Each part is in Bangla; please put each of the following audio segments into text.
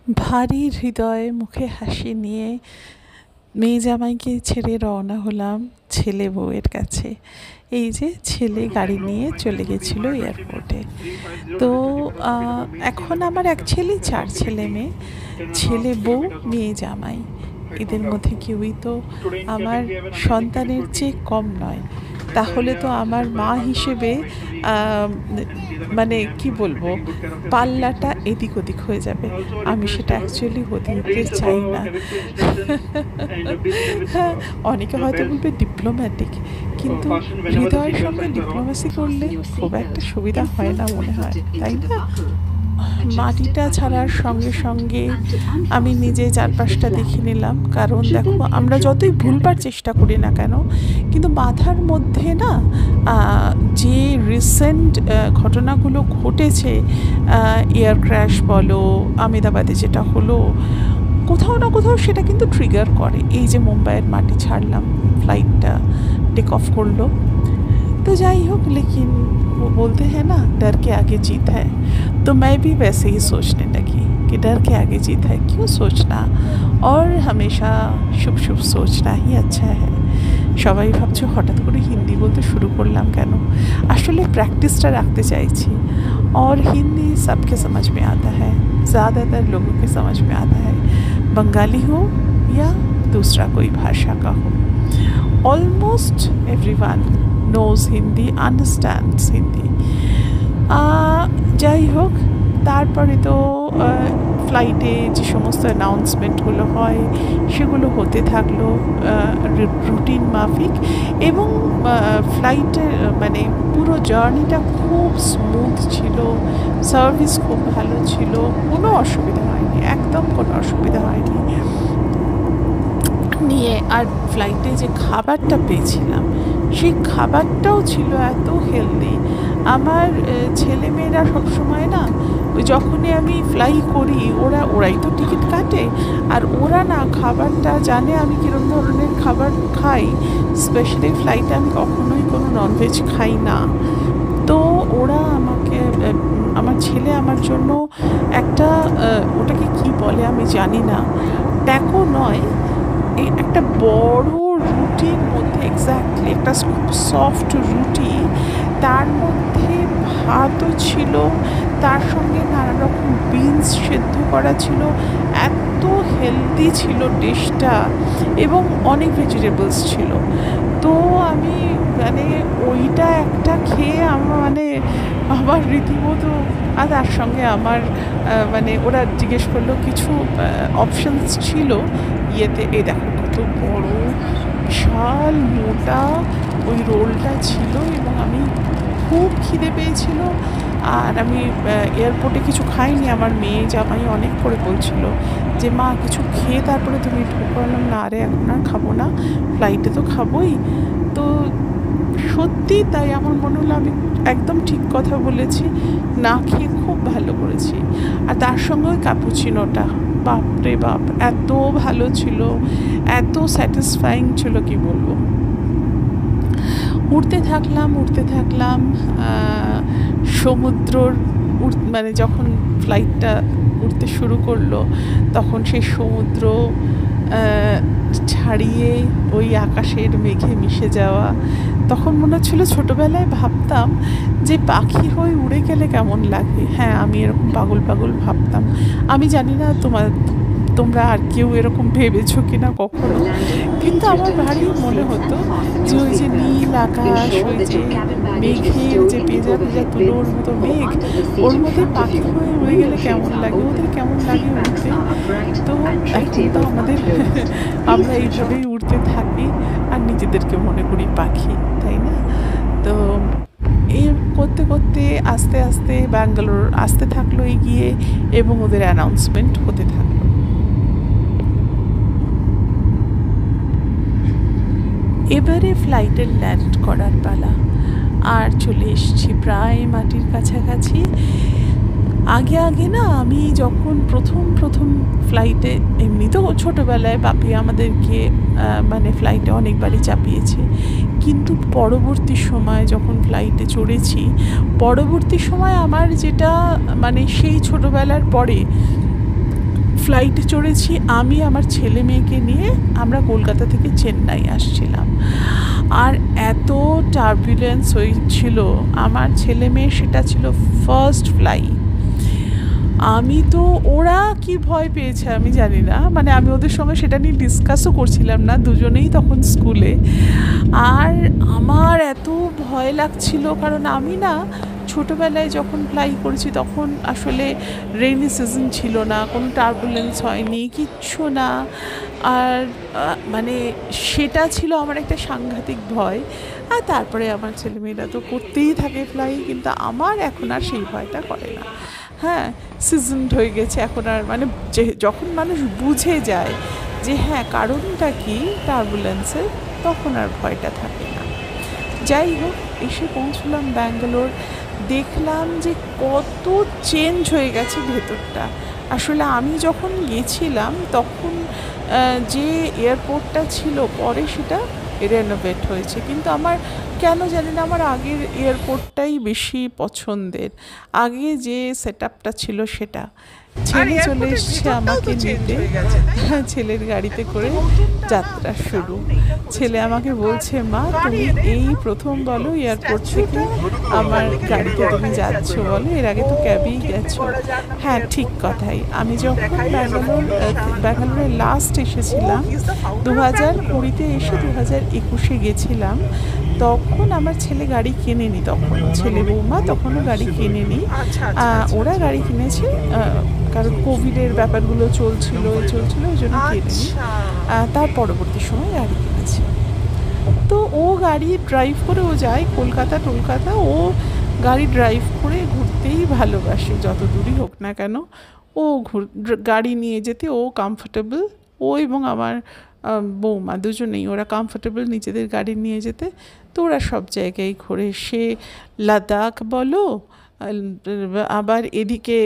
ভারী হৃদয়ে মুখে হাসি নিয়ে মেয়ে জামাইকে ছেড়ে রওনা হলাম ছেলে বউয়ের কাছে। এই যে ছেলে গাড়ি নিয়ে চলে গেছিলো এয়ারপোর্টে। তো এখন আমার অ্যাকচুয়ালি 4 ছেলে মেয়ে, ছেলে বউ মেয়ে জামাই। এদের মধ্যে কেউই তো আমার সন্তানের চেয়ে কম নয়। তাহলে তো আমার মা হিসেবে মানে কি বলবো, পাল্লাটা এদিক ওদিক হয়ে যাবে। আমি সেটা অ্যাকচুয়ালি হতে চাই না। হ্যাঁ, অনেকে হয়তো বলবে ডিপ্লোম্যাটিক, কিন্তু হৃদয়ের সঙ্গে ডিপ্লোমেসি করলে খুব একটা সুবিধা হয় না মনে হয়, তাই না? মাটিটা ছাড়ার সঙ্গে সঙ্গে আমি নিজে চারপাশটা দেখে নিলাম। কারণ দেখো, আমরা যতই ভুলবার চেষ্টা করি না কেন, কিন্তু মাথার মধ্যে না যে রিসেন্ট ঘটনাগুলো ঘটেছে, এয়ার ক্র্যাশ বলো, আমেদাবাদে যেটা হলো, কোথাও না কোথাও সেটা কিন্তু ট্রিগার করে। এই যে মুম্বাইয়ের মাটি ছাড়লাম, ফ্লাইটটা টেক অফ করলো, तो जाई हो, लेकिन वो बोलते हैं ना, डर के आगे जीत है। तो मैं भी वैसे ही सोचने लगी कि डर के आगे जीत है, क्यों सोचना, और हमेशा शुभ शुभ सोचना ही अच्छा है। সবাই ভাবছো হঠাৎ করে হিন্দি বলতে শুরু করলাম কেন? আসলে প্র্যাকটিসটা রাখতে চাইছি। और हिंदी सबके समझ में आता है, ज़्यादातर लोगों के समझ में आता है, बंगाली हो या दूसरा कोई भाषा का हो। Almost everyone knows Hindi, understands Hindi. যাই হোক, তারপরে তো ফ্লাইটে যে সমস্ত অ্যানাউন্সমেন্টগুলো হয় সেগুলো হতে থাকলো রুটিন মাফিক, এবং ফ্লাইটের মানে পুরো জার্নিটা খুব স্মুথ ছিল, সার্ভিস খুব ভালো ছিল, কোনো অসুবিধা হয়নি, একদম কোনো অসুবিধা হয়নি নিয়ে। আর ফ্লাইটে যে খাবারটা পেয়েছিলাম, সেই খাবারটাও ছিল এত হেলদি। আমার ছেলেমেয়েরা সবসময় না, ওই যখনই আমি ফ্লাই করি, ওরাই তো টিকিট কাটে, আর ওরা না খাবারটা জানে আমি কীরকম ধরনের খাবার খাই। স্পেশালি ফ্লাইটে আমি কখনোই কোনো ননভেজ খাই না। তো ওরা আমাকে, আমার ছেলে আমার জন্য একটা, ওটাকে কি বলে আমি জানি না, ট্যাকো নয়, এই একটা বড় রুটির মধ্যে, এক্স্যাক্টলি একটা খুব সফট রুটি, তার মধ্যে ভাতও ছিল, তার সঙ্গে নানা রকম বিনস সেদ্ধ করা ছিল, এত হেলদি ছিল ডিশটা, এবং অনেক ভেজিটেবলস ছিল। তো আমি মানে ওইটা একটা খেয়ে আমার রীতিমতো, আর তার সঙ্গে আমার মানে ওরা জিজ্ঞেস করলো কিছু অপশানস ছিল ইয়েতে। এই দেখো কত বড় বিশাল মোটা ওই রোলটা ছিল, এবং আমি খুব খিদে পেয়েছিল। আর আমি এয়ারপোর্টে কিছু খাইনি। আমার মেয়ে জামাই অনেক করে বলছিল যে মা কিছু খেয়ে তারপরে তুমি ঢুকলাম না, আরে এখন আর খাবো না, ফ্লাইটে তো খাবোই। তো সত্যি তাই আমার মনে হলো আমি একদম ঠিক কথা বলেছি, না খেয়ে খুব ভালো করেছি। আর তার সঙ্গে ওই ক্যাপুচিনোটা, বাপরে বাপ, এত ভালো ছিল, এত স্যাটিসফাইং ছিল, কি বলবো। উঠতে থাকলাম সমুদ্রর মানে যখন ফ্লাইটটা উঠতে শুরু করলো, তখন সেই সমুদ্র ছাড়িয়ে ওই আকাশের মেঘে মিশে যাওয়া, তখন মনে হচ্ছিল ছোটোবেলায় ভাবতাম যে পাখি হয়ে উড়ে গেলে কেমন লাগে। হ্যাঁ, আমি এরকম পাগল পাগল ভাবতাম। আমি জানি না তোমরা আর কেউ এরকম ভেবেছো কি না কখনো, কিন্তু আমার ভারী মনে হতো যে ওই যে নীল আকাশ, ওই যে মেঘের যে ভেজা ভেজা তুলোর মতো মেঘ, ওর মধ্যে পাখি হয়ে উড়ে গেলে কেমন লাগে, ওদের কেমন লাগে উড়তে। তো এখন তো আমরা এইভাবেই উড়তে থাকি আর নিজেদেরকে মনে করি পাখি, তাই না? তো এই করতে করতে আস্তে আস্তে ব্যাঙ্গালোর আসতে থাকলো এগিয়ে, এবং ওদের অ্যানাউন্সমেন্ট হতে থাকলো। এবারে ফ্লাইটের ল্যান্ড করার পালা, আর চলে এসেছি প্রায় মাটির কাছাকাছি। আগে না, আমি যখন প্রথম ফ্লাইটে, এমনিতেও ছোটোবেলায় বাপি আমাদেরকে মানে ফ্লাইটে অনেকবারই চাপিয়েছে, কিন্তু পরবর্তী সময় যখন ফ্লাইটে চড়েছি, পরবর্তী সময় আমার যেটা মানে সেই ছোটোবেলার পরে ফ্লাইটে চড়েছি আমি, আমার ছেলে মেয়েকে নিয়ে। আমরা কলকাতা থেকে চেন্নাই আসছিলাম, আর এত টার্বুলেন্স হয়েছিল। আমার ছেলে মেয়ে সেটা ছিল ফার্স্ট ফ্লাইট। আমি তো, ওরা কি ভয় পেয়েছে আমি জানি না, মানে আমি ওদের সঙ্গে সেটা নিয়ে ডিসকাসও করছিলাম না, দুজনেই তখন স্কুলে। আর আমার এত ভয় লাগছিল, কারণ আমি না ছোটোবেলায় যখন ফ্লাই করেছি তখন আসলে রেইনি সিজন ছিল না, কোনো টার্বুলেন্স হয়নি, কিচ্ছু না। আর মানে সেটা ছিল আমার একটা সাংঘাতিক ভয়। আর তারপরে আমার ছেলেমেয়েরা তো করতেই থাকে ফ্লাই, কিন্তু আমার এখন আর সেই ভয়টা করে না। হ্যাঁ, সিজনড হয়ে গেছে এখন, আর মানে যখন মানুষ বুঝে যায় যে হ্যাঁ কারণটা কি টার্বুলেন্সের, তখন আর ভয়টা থাকে না। যাই হোক, এসে পৌঁছলাম ব্যাঙ্গালোর। দেখলাম যে কত চেঞ্জ হয়ে গেছে ভেতরটা। আসলে আমি যখন গেছিলাম তখন যে এয়ারপোর্টটা ছিল, পরে সেটা রেনোভেট হয়েছে, কিন্তু আমার কেন জানি না আমার আগের এয়ারপোর্টটাই বেশি পছন্দের। আগে যে সেট আপটা ছিল সেটা। ছেলে চলে এসছে আমাকে নিতে, ছেলের গাড়িতে করে যাত্রা শুরু। ছেলে আমাকে বলছে, মা তুমি এই প্রথম বলো এয়ারপোর্ট থেকে আমার গাড়িতে তুমি যাচ্ছ, বলো এর আগে তো ক্যাবেই গেছো। হ্যাঁ ঠিক কথাই, আমি যখন ব্যাঙ্গালোরে লাস্ট এসেছিলাম 2020-তে এসে 2021-এ গেছিলাম, তখন আমার ছেলে গাড়ি কেনেনি, তখন ছেলে বৌমা তখনও গাড়ি কেনেনি। ওরা গাড়ি কিনেছে কারণ কোভিডের ব্যাপারগুলো চলছিল ওই জন্য কেনেনি। তার পরবর্তী সময় গাড়ি কিনেছে। তো ও গাড়ি ড্রাইভ করে ও যায় কলকাতা, ও গাড়ি ড্রাইভ করে ঘুরতেই ভালোবাসে, যত দূরই হোক না কেন। ও গাড়ি নিয়ে যেতে ও কমফোর্টেবল, ও এবং আমার বৌমা দুজনেই ওরা কমফোর্টেবল নিজেদের গাড়ি নিয়ে যেতে। তো ওরা সব জায়গায় ঘোরে, সে লাদাখ বলো, আবার এদিকে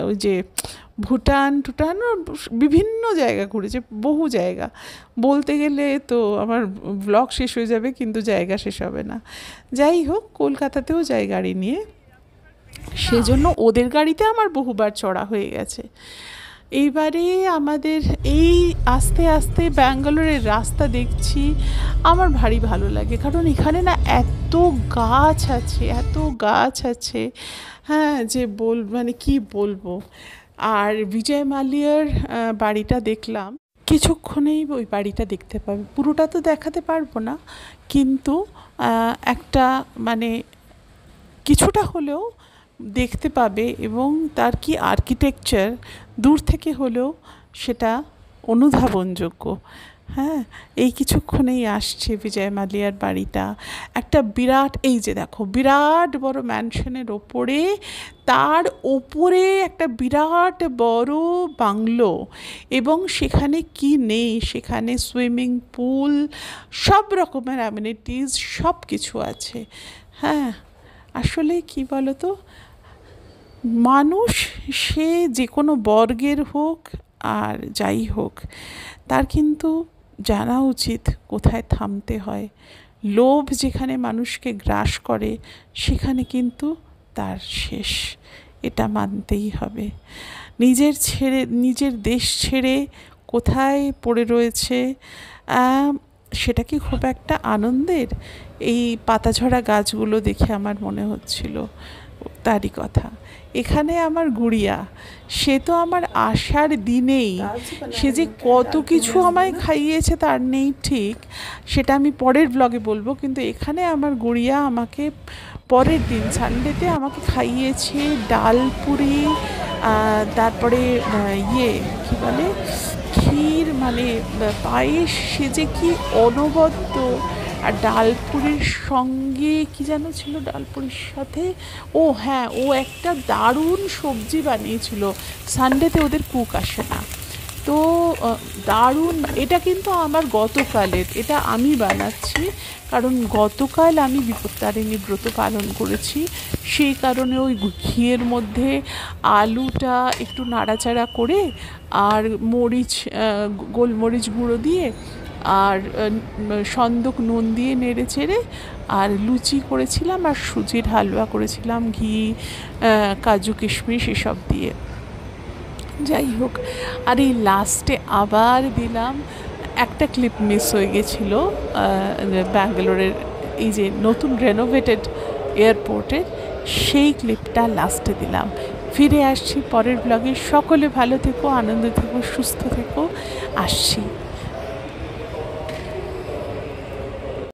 ওই যে ভুটান বিভিন্ন জায়গা ঘুরেছে, বহু জায়গা। বলতে গেলে তো আমার ব্লগ শেষ হয়ে যাবে, কিন্তু জায়গা শেষ হবে না। যাই হোক, কলকাতাতেও যাই গাড়ি নিয়ে, সেজন্য ওদের গাড়িতে আমার বহুবার চড়া হয়ে গেছে। এইবারে আমাদের এই আস্তে আস্তে ব্যাঙ্গালোরের রাস্তা দেখছি, আমার ভারী ভালো লাগে, কারণ এখানে না এত গাছ আছে, হ্যাঁ যে মানে কি বলবো। আর বিজয় মালিয়ার বাড়িটা দেখলাম, কিছুক্ষণেই ওই বাড়িটা দেখতে পাবে, পুরোটা তো দেখাতে পারবো না, কিন্তু একটা মানে কিছুটা হলেও দেখতে পাবে, এবং তার কি আর্কিটেকচার দূর থেকে হলেও সেটা অনুধাবনযোগ্য। হ্যাঁ, এই কিছুক্ষণেই আসছে বিজয় মালিয়ার বাড়িটা, একটা বিরাট, এই যে দেখো বিরাট বড় ম্যানশনের ওপরে, তার ওপরে একটা বিরাট বড় বাংলো, এবং সেখানে কি নেই, সেখানে সুইমিং পুল, সব রকমের অ্যামিনিটিস, সব কিছু আছে। হ্যাঁ, আসলে কি বলো তো, মানুষ সে যে কোনো বর্গের হোক আর যাই হোক, তার কিন্তু জানা উচিত কোথায় থামতে হয়। লোভ যেখানে মানুষকে গ্রাস করে, সেখানে কিন্তু তার শেষ, এটা মানতেই হবে। নিজের দেশ ছেড়ে কোথায় পড়ে রয়েছে, সেটা কি খুব একটা আনন্দের? এই পাতাঝরা গাছগুলো দেখে আমার মনে হচ্ছিল তারই কথা। এখানে আমার গুড়িয়া, সে তো আমার আসার দিনেই সে যে কত কিছু আমায় খাইয়েছে তার নেই ঠিক, সেটা আমি পরের ব্লগে বলবো। কিন্তু এখানে আমার গুড়িয়া আমাকে পরের দিন সানডেতে আমাকে খাইয়েছে ডালপুরি, তারপরে কী বলে ক্ষীর, মানে পায়েস, সে যে কি অনবদ্য। আর ডালপুরির সঙ্গে কি যেন ছিল, ডালপুরির সাথে ও হ্যাঁ, ও একটা দারুণ সবজি বানিয়েছিল। সানডেতে ওদের কুক আসে না, তো দারুণ। এটা কিন্তু আমার গতকালের, এটা আমি বানাচ্ছি, কারণ গতকাল আমি বিপত্তারিণী ব্রত পালন করেছি, সেই কারণে ওই ঘিয়ের মধ্যে আলুটা একটু নাড়াচাড়া করে, আর গোলমরিচ গুঁড়ো দিয়ে, আর সন্দক নুন দিয়ে নেড়ে চেড়ে, আর লুচি করেছিলাম, আর সুজির হালুয়া করেছিলাম ঘি, কাজু কিশমিশ এসব দিয়ে। যাই হোক, আর এই লাস্টে আবার দিলাম একটা ক্লিপ মিস হয়ে গেছিলো ব্যাঙ্গালোরের এই যে নতুন রেনোভেটেড এয়ারপোর্টের, সেই ক্লিপটা লাস্টে দিলাম। ফিরে আসছি পরের ব্লগে। সকলে ভালো থেকো, আনন্দ থেকো, সুস্থ থেকো। আসছি।